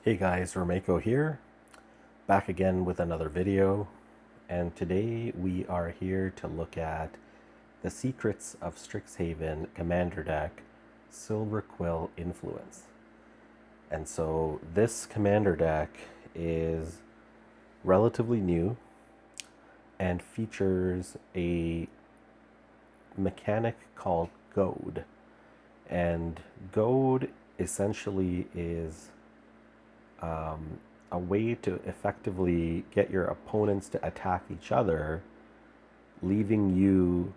Hey guys, Romeko here, back again with another video, and today we are here to look at the secrets of Strixhaven Commander Deck Silverquill Influence. And so this Commander deck is relatively new and features a mechanic called Goad. And Goad essentially is a way to effectively get your opponents to attack each other, leaving you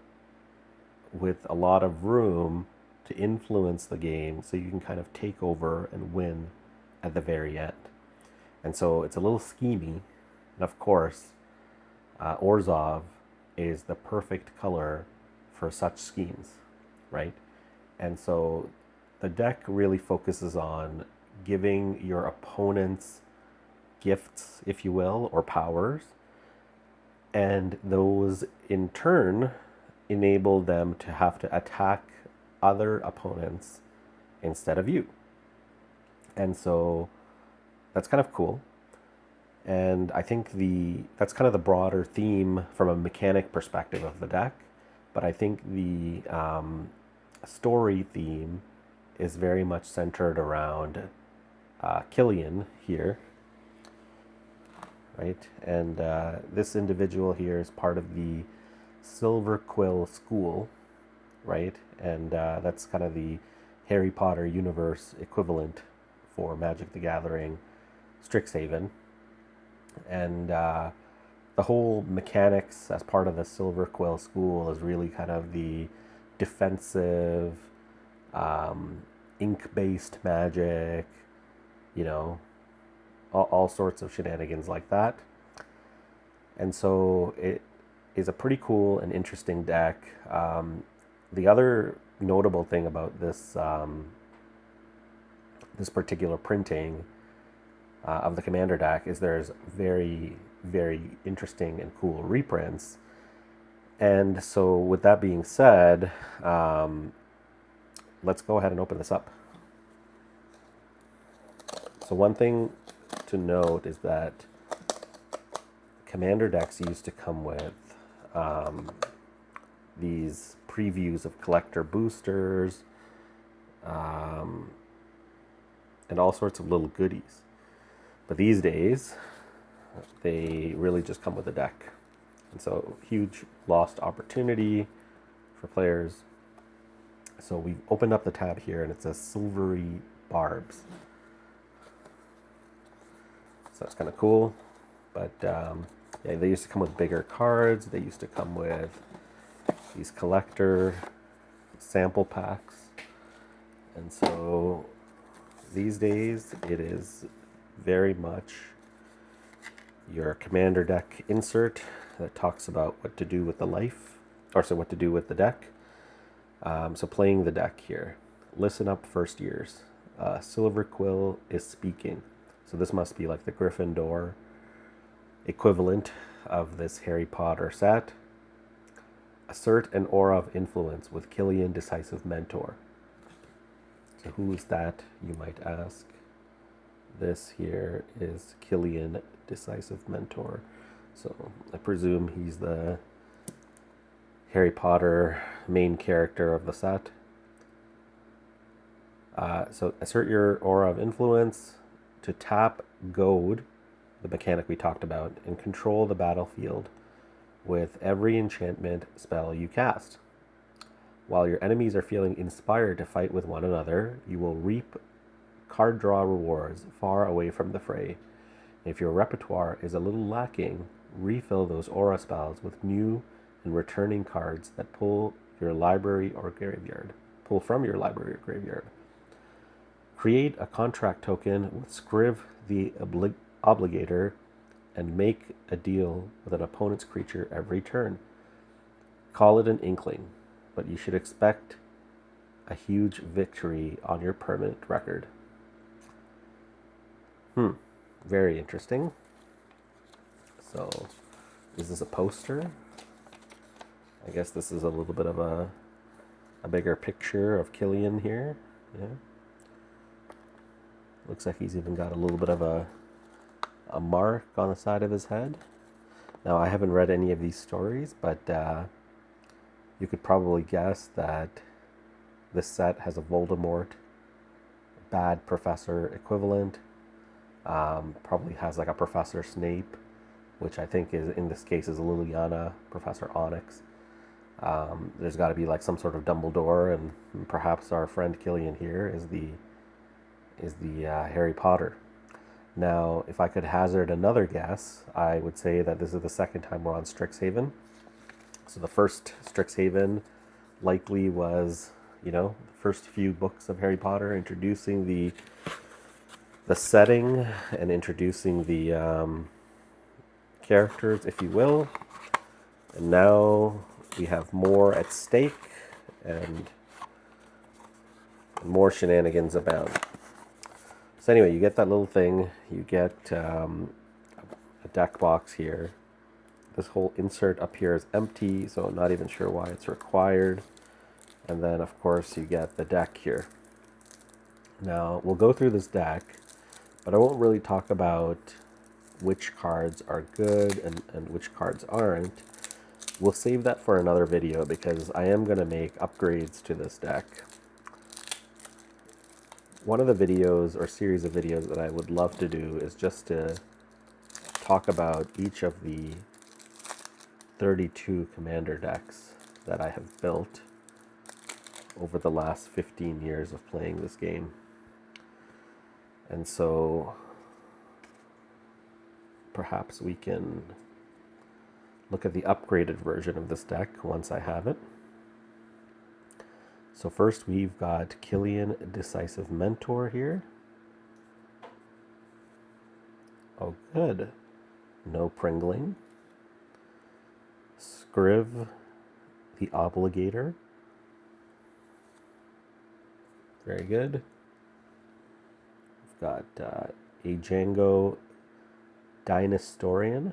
with a lot of room to influence the game so you can kind of take over and win at the very end. And so it's a little schemy. And of course, Orzhov is the perfect color for such schemes, right? And so the deck really focuses on giving your opponents gifts, if you will, or powers, and those in turn enable them to have to attack other opponents instead of you. And so that's kind of cool. And I think that's kind of the broader theme from a mechanic perspective of the deck. But I think the story theme is very much centered around Killian here, right? And this individual here is part of the Silverquill school, right? And that's kind of the Harry Potter universe equivalent for Magic the Gathering Strixhaven. And the whole mechanics as part of the Silverquill school is really kind of the defensive, ink-based magic, all sorts of shenanigans like that. And so it is a pretty cool and interesting deck. The other notable thing about this particular printing of the Commander deck is there's very, very interesting and cool reprints. And so with that being said, let's go ahead and open this up. So one thing to note is that Commander decks used to come with these previews of collector boosters and all sorts of little goodies. But these days, they really just come with a deck. And so, huge lost opportunity for players. So we've opened up the tab here, and it says Silvery Barbs. So that's kind of cool. But yeah, they used to come with bigger cards. They used to come with these collector sample packs. And so these days, it is very much your Commander deck insert that talks about what to do with the what to do with the deck. So playing the deck here. Listen up, first years. Silverquill is speaking. So this must be like the Gryffindor equivalent of this Harry Potter set. Assert an aura of influence with Killian, Decisive Mentor. So who is that, you might ask? This here is Killian, Decisive Mentor. So I presume he's the Harry Potter main character of the set. So assert your aura of influence to tap Goad, the mechanic we talked about, and control the battlefield with every enchantment spell you cast. While your enemies are feeling inspired to fight with one another, you will reap card draw rewards far away from the fray. If your repertoire is a little lacking, refill those aura spells with new and returning cards that pull from your library or graveyard. Create a contract token with Scriv the Obligator and make a deal with an opponent's creature every turn. Call it an inkling, but you should expect a huge victory on your permanent record. Very interesting. So, is this a poster? I guess this is a little bit of a bigger picture of Killian here. Yeah. Looks like he's even got a little bit of a mark on the side of his head. Now, I haven't read any of these stories, but you could probably guess that this set has a Voldemort bad professor equivalent. Probably has like a Professor Snape, which I think is in this case is Liliana, Professor Onyx. There's got to be like some sort of Dumbledore, and perhaps our friend Killian here is the Harry Potter. Now, if I could hazard another guess, I would say that this is the second time we're on Strixhaven. So the first Strixhaven likely was, the first few books of Harry Potter, introducing the setting and introducing the characters, if you will. And now we have more at stake and more shenanigans abound. So anyway, you get that little thing. You get a deck box here. This whole insert up here is empty, so I'm not even sure why it's required. And then, of course, you get the deck here. Now, we'll go through this deck, but I won't really talk about which cards are good and which cards aren't. We'll save that for another video because I am going to make upgrades to this deck. One of the videos or series of videos that I would love to do is just to talk about each of the 32 commander decks that I have built over the last 15 years of playing this game. And so perhaps we can look at the upgraded version of this deck once I have it. So first we've got Killian, Decisive Mentor here. Oh, good. No Pringling. Scriv, the Obligator. Very good. We've got a Django Dynastorian.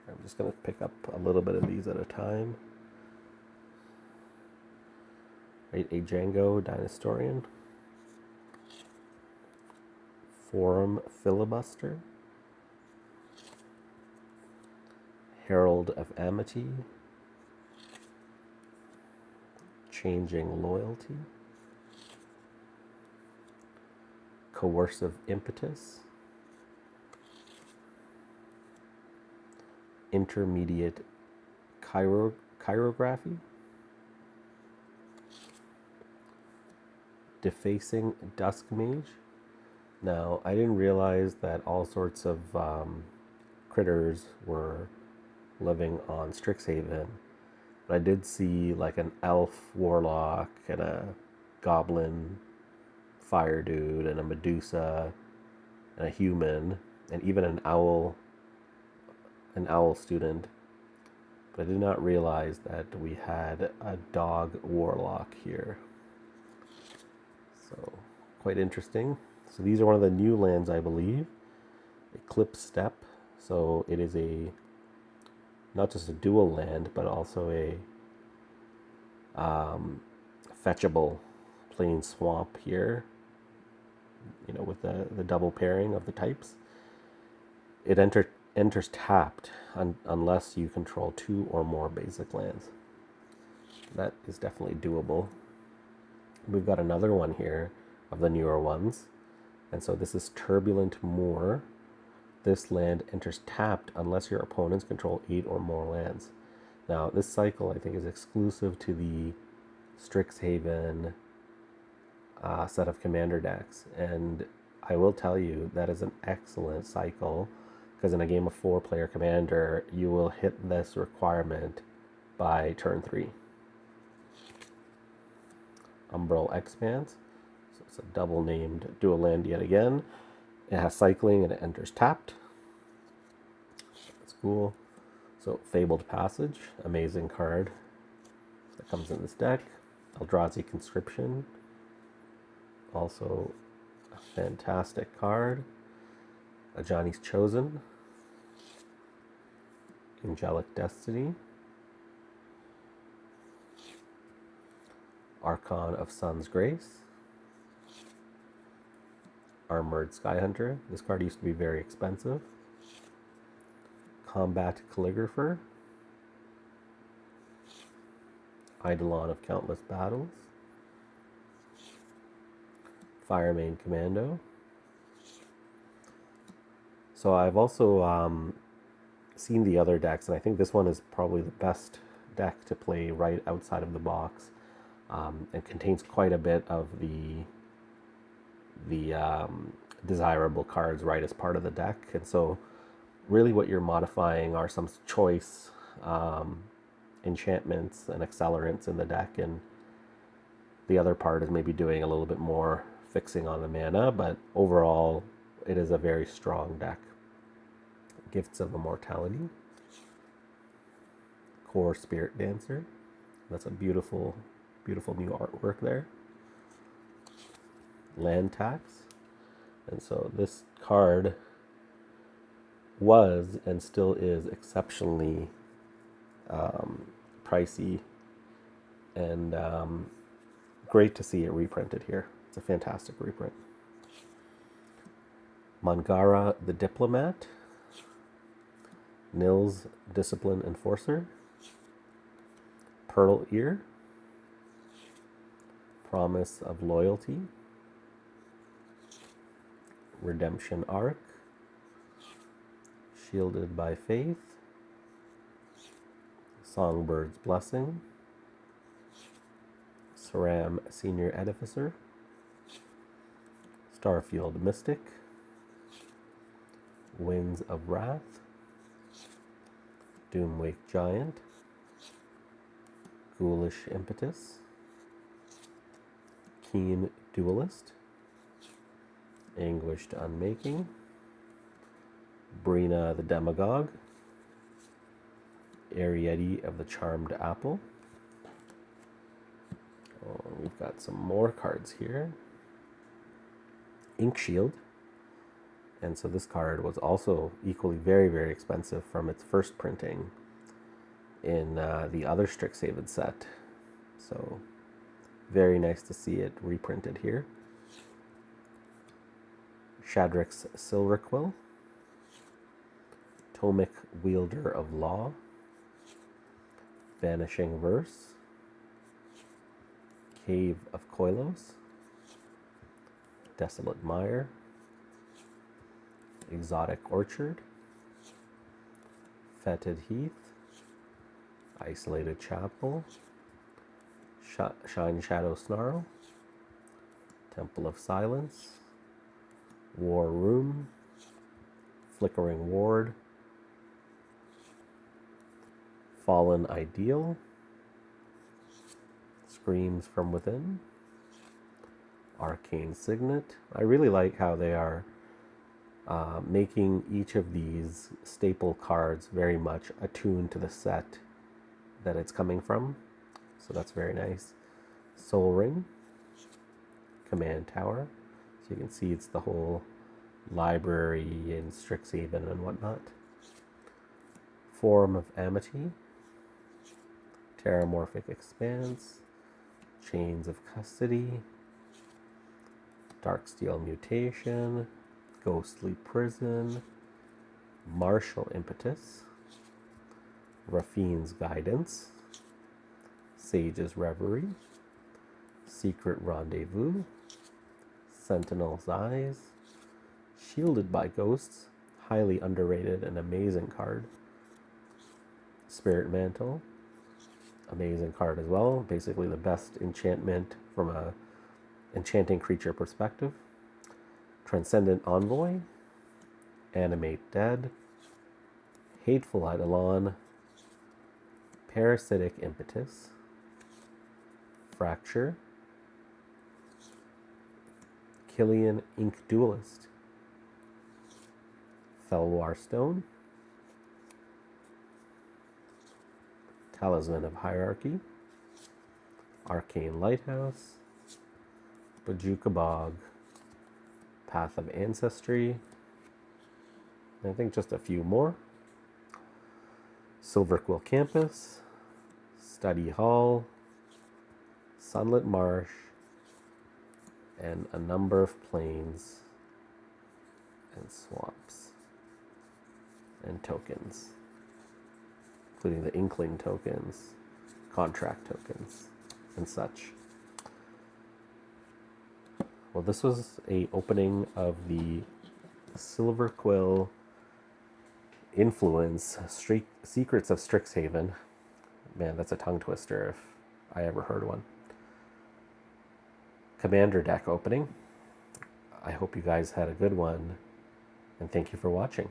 I'm just going to pick up a little bit of these at a time. Right, a Django Dynastorian. Forum Filibuster. Herald of Amity. Changing Loyalty. Coercive Impetus. Intermediate Chirography. Defacing Dusk Mage. Now, I didn't realize that all sorts of critters were living on Strixhaven, but I did see like an elf warlock and a goblin fire dude and a Medusa and a human and even an owl student. But I did not realize that we had a dog warlock here. So, quite interesting. So these are one of the new lands, I believe. Eclipse Step. So it is not just a dual land, but also a fetchable plain swamp here. With the double pairing of the types. It enters tapped unless you control 2 or more basic lands. That is definitely doable. We've got another one here of the newer ones. And so this is Turbulent Moor. This land enters tapped unless your opponents control 8 or more lands. Now, this cycle, I think, is exclusive to the Strixhaven set of commander decks. And I will tell you, that is an excellent cycle, because in a game of 4-player commander, you will hit this requirement by turn 3. Umbral Expanse. So it's a double named dual land yet again. It has cycling and it enters tapped. That's cool. So Fabled Passage, amazing card that comes in this deck. Eldrazi Conscription, also a fantastic card. Ajani's Chosen. Angelic Destiny. Archon of Sun's Grace. Armored Skyhunter. This card used to be very expensive. Combat Calligrapher. Eidolon of Countless Battles. Firemain Commando. So I've also seen the other decks, and I think this one is probably the best deck to play right outside of the box. And contains quite a bit of the desirable cards right as part of the deck. And so really what you're modifying are some choice enchantments and accelerants in the deck, and the other part is maybe doing a little bit more fixing on the mana, but overall it is a very strong deck. Gifts of Immortality. Core Spirit Dancer. That's a beautiful, beautiful new artwork there. Land Tax. And so this card was and still is exceptionally pricey, and great to see it reprinted here. It's a fantastic reprint. Mangara the Diplomat. Nils Discipline Enforcer. Pearl Ear. Promise of Loyalty. Redemption Arc. Shielded by Faith. Songbird's Blessing. Saram Senior Edificer. Starfield Mystic. Winds of Wrath. Doomwake Giant. Ghoulish Impetus. Keen Duelist. Anguished Unmaking. Brina the Demagogue. Ariete of the Charmed Apple. Oh, we've got some more cards here. Ink Shield. And so this card was also equally very, very expensive from its first printing in the other Strixhaven set. So very nice to see it reprinted here. Shadrach's Silverquill. Tomic Wielder of Law. Vanishing Verse. Cave of Koilos. Desolate Mire. Exotic Orchard. Fetid Heath. Isolated Chapel. Shine Shadow Snarl. Temple of Silence. War Room. Flickering Ward. Fallen Ideal. Screams from Within. Arcane Signet. I really like how they are making each of these staple cards very much attuned to the set that it's coming from. So that's very nice. Soul Ring. Command Tower. So you can see it's the whole library in Strixhaven and whatnot. Forum of Amity. Terramorphic Expanse. Chains of Custody. Darksteel Mutation. Ghostly Prison. Martial Impetus. Rafine's Guidance. Sage's Reverie. Secret Rendezvous. Sentinel's Eyes. Shielded by Ghosts. Highly underrated and amazing card. Spirit Mantle. Amazing card as well. Basically the best enchantment from a enchanting creature perspective. Transcendent Envoy. Animate Dead. Hateful Eidolon. Parasitic Impetus. Fracture. Killian Ink Duelist. Felwar Stone. Talisman of Hierarchy. Arcane Lighthouse. Bajuka Bog. Path of Ancestry. I think just a few more. Silverquill Campus. Study Hall. Sunlit Marsh. And a number of planes and swaps and tokens, including the Inkling tokens, contract tokens, and such. Well, this was a opening of the Silverquill Influence Secrets of Strixhaven. Man, that's a tongue twister if I ever heard one. Commander deck opening. I hope you guys had a good one, and thank you for watching.